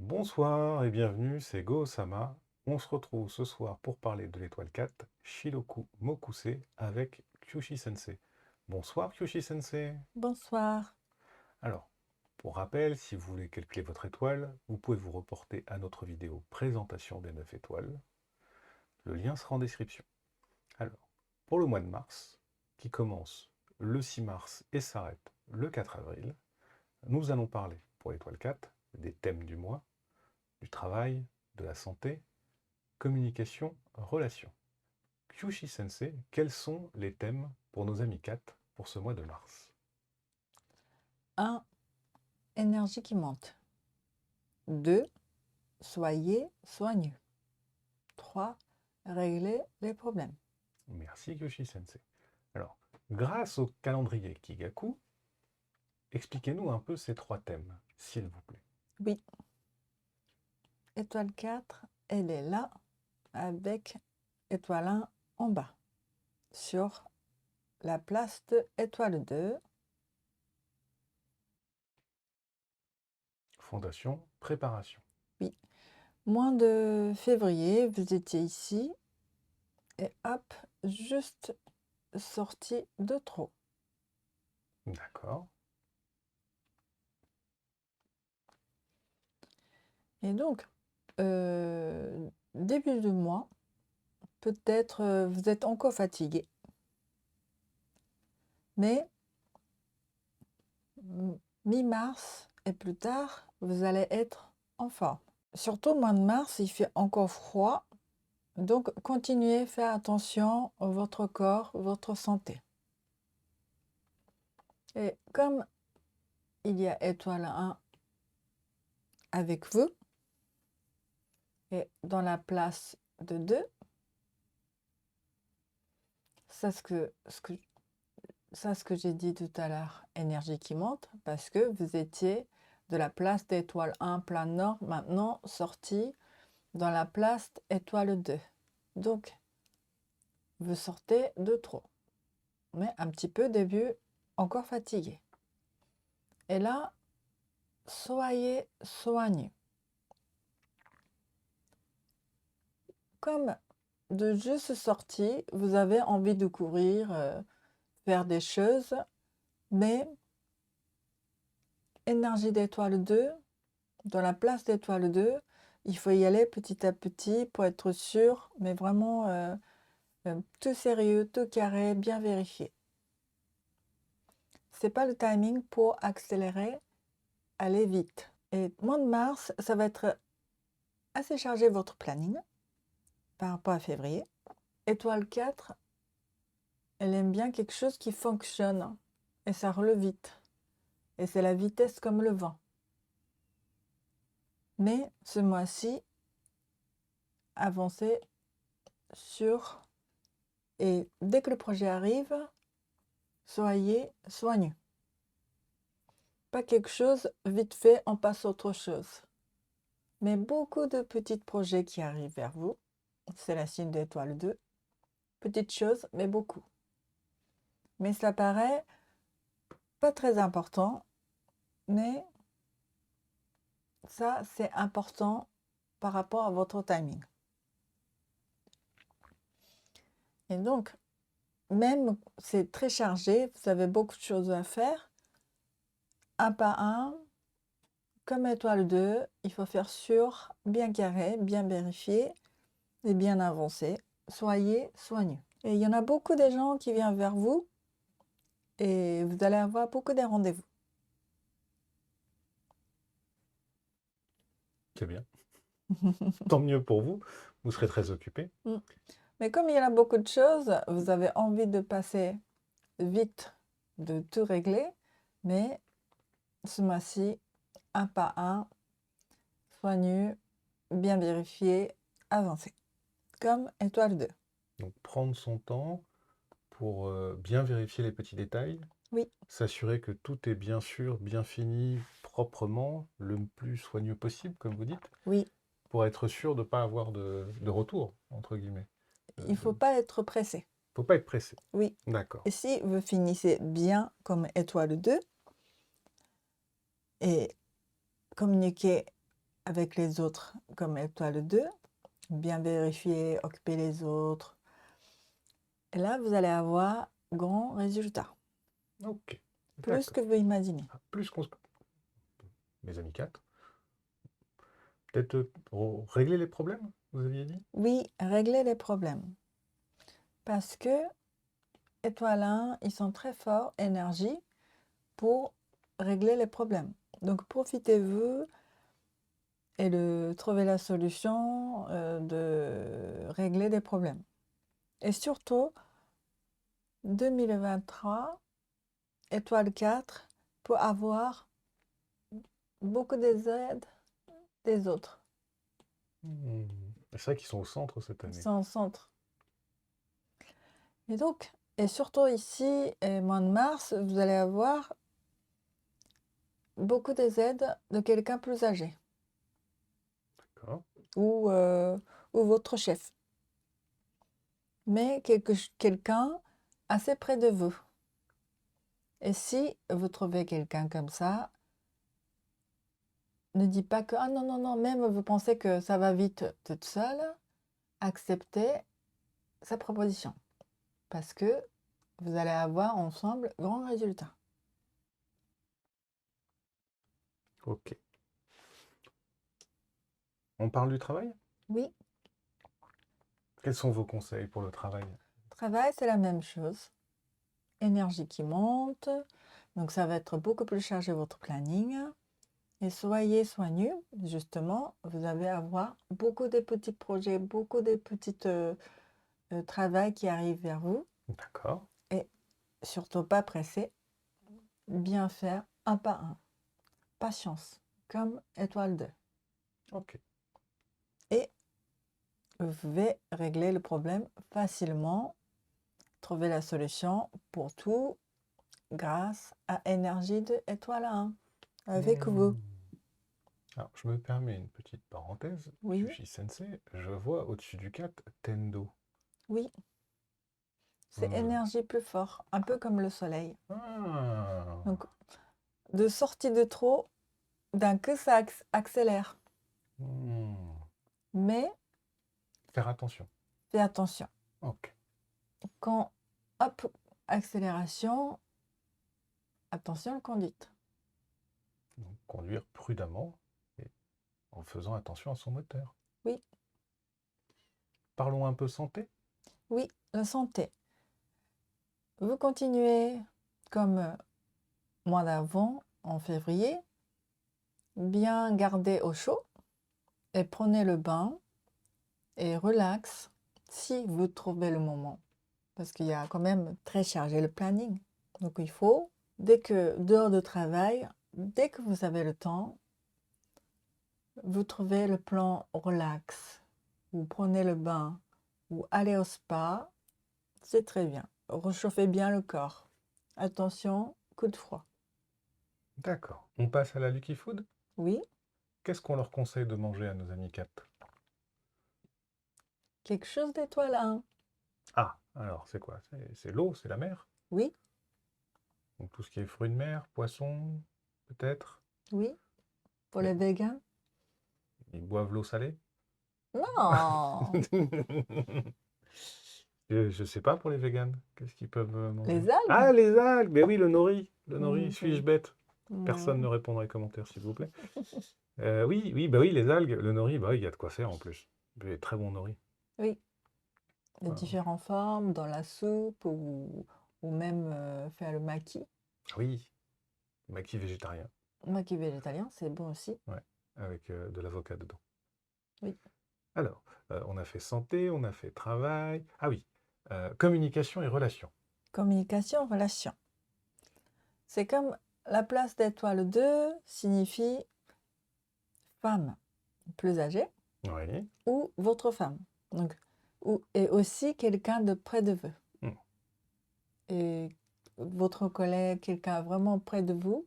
Bonsoir et bienvenue, c'est Go-sama. On se retrouve ce soir pour parler de l'étoile 4, Shiroku Mokuse, avec Kyushi Sensei. Bonsoir Kyushi Sensei. Bonsoir. Alors, pour rappel, si vous voulez calculer votre étoile, vous pouvez vous reporter à notre vidéo présentation des 9 étoiles. Le lien sera en description. Alors, pour le mois de mars, qui commence le 6 mars et s'arrête le 4 avril, nous allons parler, pour l'étoile 4, des thèmes du mois, du travail, de la santé, communication, relations. Kyushi Sensei, quels sont les thèmes pour nos amis 4 pour ce mois de mars? 1. Énergie qui monte. 2. Soyez soigneux. 3. Régler les problèmes. Merci Kyushi Sensei. Alors, grâce au calendrier Kigaku, expliquez-nous un peu ces 3 thèmes, s'il vous plaît. Oui. Étoile 4, elle est là avec étoile 1 en bas. Sur la place de étoile 2. Fondation, préparation. Oui. Mois de février, vous étiez ici. Et hop, juste sorti de trop. D'accord. Et donc, début de mois, peut-être vous êtes encore fatigué. Mais mi-mars et plus tard, vous allez être en forme. Surtout au mois de mars, il fait encore froid. Donc, continuez, faites attention à votre corps, votre santé. Et comme il y a étoile 1 avec vous, et dans la place de 2, ça ce que j'ai dit tout à l'heure, énergie qui monte, parce que vous étiez de la place d'étoile 1 plein nord, maintenant sorti dans la place étoile 2. Donc, vous sortez de trop, mais un petit peu début encore fatigué. Et là, soyez soigneux. Comme de juste sortie, vous avez envie de courir, faire des choses, mais énergie d'étoile 2, dans la place d'étoile 2, il faut y aller petit à petit pour être sûr, mais vraiment tout sérieux, tout carré, bien vérifié. C'est pas le timing pour accélérer, aller vite. Et mois de mars, ça va être assez chargé votre planning par rapport à février. Étoile 4, elle aime bien quelque chose qui fonctionne et ça roule vite. Et c'est la vitesse comme le vent. Mais ce mois-ci, avancez sur... Et dès que le projet arrive, soyez soigneux. Pas quelque chose, vite fait, on passe à autre chose. Mais beaucoup de petits projets qui arrivent vers vous. C'est la signe d'étoile 2. Petites choses, mais beaucoup. Mais ça paraît pas très important, mais ça, c'est important par rapport à votre timing. Et donc, même c'est très chargé, vous avez beaucoup de choses à faire, un par un, comme étoile 2, il faut faire sûr, bien carré, bien vérifié et bien avancé. Soyez soigneux. Et il y en a beaucoup de gens qui viennent vers vous et vous allez avoir beaucoup de rendez-vous. C'est bien. Tant mieux pour vous. Vous serez très occupé. Mais comme il y en a beaucoup de choses, vous avez envie de passer vite, de tout régler, mais ce mois-ci, un par un, soigneux, bien vérifié, avancé, comme étoile 2. Donc, prendre son temps pour bien vérifier les petits détails, Oui, s'assurer que tout est bien sûr, bien fini, proprement, le plus soigneux possible, comme vous dites, oui, pour être sûr de ne pas avoir de retour, entre guillemets. il ne faut pas être pressé. Faut pas être pressé. Oui, D'accord. et si vous finissez bien comme étoile 2 et communiquez avec les autres comme étoile 2, bien vérifier, occuper les autres. Et là, vous allez avoir grand résultat, Ok, plus d'accord. que vous imaginez. Ah, plus qu'on se... Mes amis 4. Peut-être régler les problèmes, vous aviez dit? Oui, régler les problèmes. Parce que étoile 1, ils sont très forts, énergie, pour régler les problèmes. Donc profitez-vous et de trouver la solution de régler des problèmes. Et surtout, 2023, étoile 4, pour avoir beaucoup des aides des autres. C'est vrai qu'ils sont au centre cette année. C'est en centre. Et donc, et surtout ici, et mois de mars, vous allez avoir beaucoup des aides de quelqu'un plus âgé D'accord. ou votre chef. Mais quelqu'un assez près de vous. Et si vous trouvez quelqu'un comme ça, ne dites pas que, ah non, non, non, même vous pensez que ça va vite toute seule, acceptez sa proposition. Parce que vous allez avoir ensemble grand résultat. Ok. On parle du travail? Oui, Quels sont vos conseils pour le travail? travail, c'est la même chose. Énergie qui monte, donc ça va être beaucoup plus chargé votre planning. Et soyez soigneux, justement, vous allez avoir beaucoup de petits projets, beaucoup de petits travail qui arrivent vers vous. D'accord. Et surtout pas pressé, bien faire un par un. Patience, comme étoile 2. Ok. Et vous pouvez régler le problème facilement, trouver la solution pour tout grâce à énergie de étoile 1 avec vous. Alors, je me permets une petite parenthèse. Oui, Kyushi Sensei, je vois au-dessus du 4 Tendo. oui, c'est Hmm. énergie plus fort, un peu comme le soleil. Ah. Donc, de sortie de trop, d'un coup, ça accélère. Hmm. Mais Faire attention. fais attention. Ok. Quand, hop, accélération, attention à la conduite. Donc, conduire prudemment et en faisant attention à son moteur. Oui, Parlons un peu santé. oui, la santé. Vous continuez comme mois d'avant, en février, bien garder au chaud et prenez le bain et relax si vous trouvez le moment. Parce qu'il y a quand même très chargé le planning. Donc il faut, dès que dehors de travail, dès que vous avez le temps, vous trouvez le plan relax. Vous prenez le bain ou allez au spa, c'est très bien. Réchauffez bien le corps. Attention, coup de froid. D'accord. On passe à la Lucky Food. Oui, Qu'est-ce qu'on leur conseille de manger à nos amis 4? quelque chose d'étoile 1. Ah, alors c'est quoi? C'est l'eau, c'est la mer? Oui, Donc tout ce qui est fruits de mer, poissons, peut-être? oui, pour Mais les végans. ils boivent l'eau salée? Non, Je sais pas pour les véganes. Qu'est-ce qu'ils peuvent manger? les algues. Ah, les algues! Mais oui, le nori. Le nori, suis-je Mhm. bête? Personne Ouais. ne répond dans les commentaires, s'il vous plaît. Oui, oui, bah oui, les algues. Le nori, bah oui, il y a de quoi faire en plus. Des très bon nori. Oui, de Ah, différentes formes, dans la soupe ou même faire le maquis. oui, maquis végétarien. Maquis végétalien, c'est bon aussi. Ouais, avec de l'avocat dedans. Oui. Alors, on a fait santé, on a fait travail. Ah oui, communication et relations. Communication, relation. C'est comme la place d'étoile 2 signifie femme plus âgée Oui. ou votre femme. Donc, et aussi quelqu'un de près de vous. Hmm. Et votre collègue, quelqu'un vraiment près de vous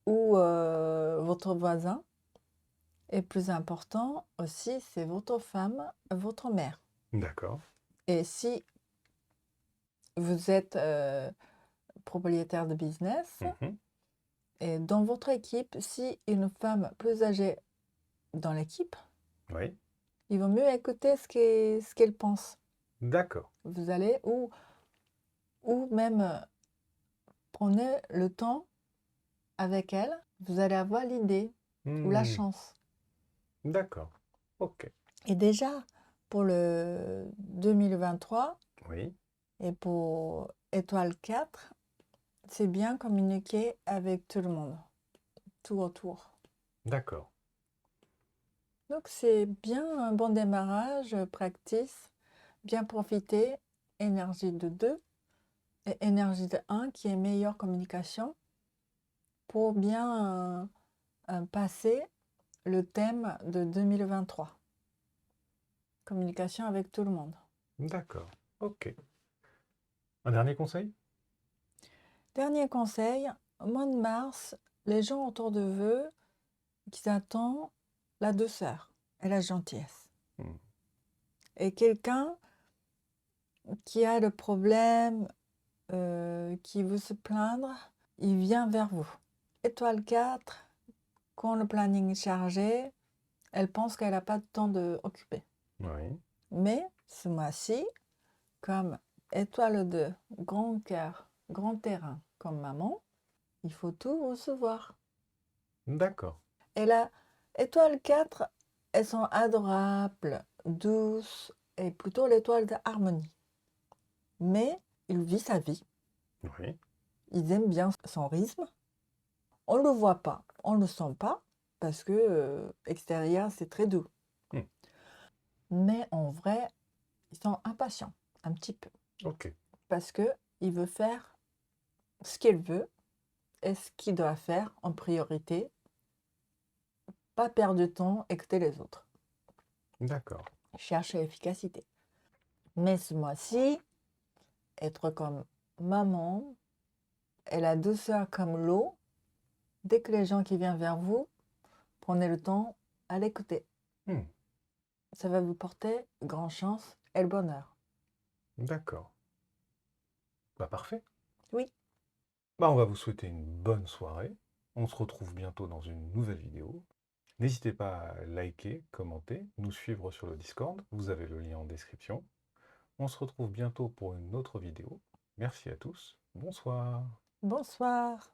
ou votre voisin. Et plus important aussi, c'est votre femme, votre mère. D'accord. Et si vous êtes propriétaire de business, Mhm. et dans votre équipe, si une femme plus âgée dans l'équipe, Oui. il vaut mieux écouter ce qu'elle pense. D'accord. Vous allez, ou même prenez le temps avec elle, vous allez avoir l'idée ou la Hmm, chance. d'accord. Ok. Et déjà, pour le 2023 Oui. et pour étoile 4, c'est bien communiquer avec tout le monde, tout autour. D'accord. Donc c'est bien un bon démarrage, practice, bien profiter, énergie de 2 et énergie de 1 qui est meilleure communication pour bien passer le thème de 2023. Communication avec tout le monde. D'accord. Ok. Un dernier conseil? Dernier conseil, au mois de mars, les gens autour de vous qui attendent la douceur et la gentillesse. Hmm, Et quelqu'un qui a le problème, qui veut se plaindre, il vient vers vous. Étoile 4, quand le planning est chargé, elle pense qu'elle n'a pas de temps d'occuper. Oui. Mais ce mois-ci, comme étoile 2, grand cœur, grand terrain, comme maman, il faut tout recevoir. D'accord. Et la étoile 4, elles sont adorables, douces, et plutôt l'étoile de harmonie. Mais il vit sa vie. Oui. Ils aiment bien son rythme. On ne le voit pas, on ne le sent pas, parce que extérieur, c'est très doux. Hmm, Mais en vrai, ils sont impatients, un petit peu. ok. Parce qu'il veut faire ce qu'il veut et ce qu'il doit faire en priorité, pas perdre de temps, écouter les autres. D'accord. Chercher l'efficacité. Mais ce mois-ci, être comme maman et la douceur comme l'eau, dès que les gens qui viennent vers vous, prenez le temps à l'écouter. Hmm, Ça va vous porter grande chance et le bonheur. d'accord. Bah parfait. Oui, Bah on va vous souhaiter une bonne soirée. On se retrouve bientôt dans une nouvelle vidéo. N'hésitez pas à liker, commenter, nous suivre sur le Discord. Vous avez le lien en description. On se retrouve bientôt pour une autre vidéo. Merci à tous. Bonsoir. bonsoir.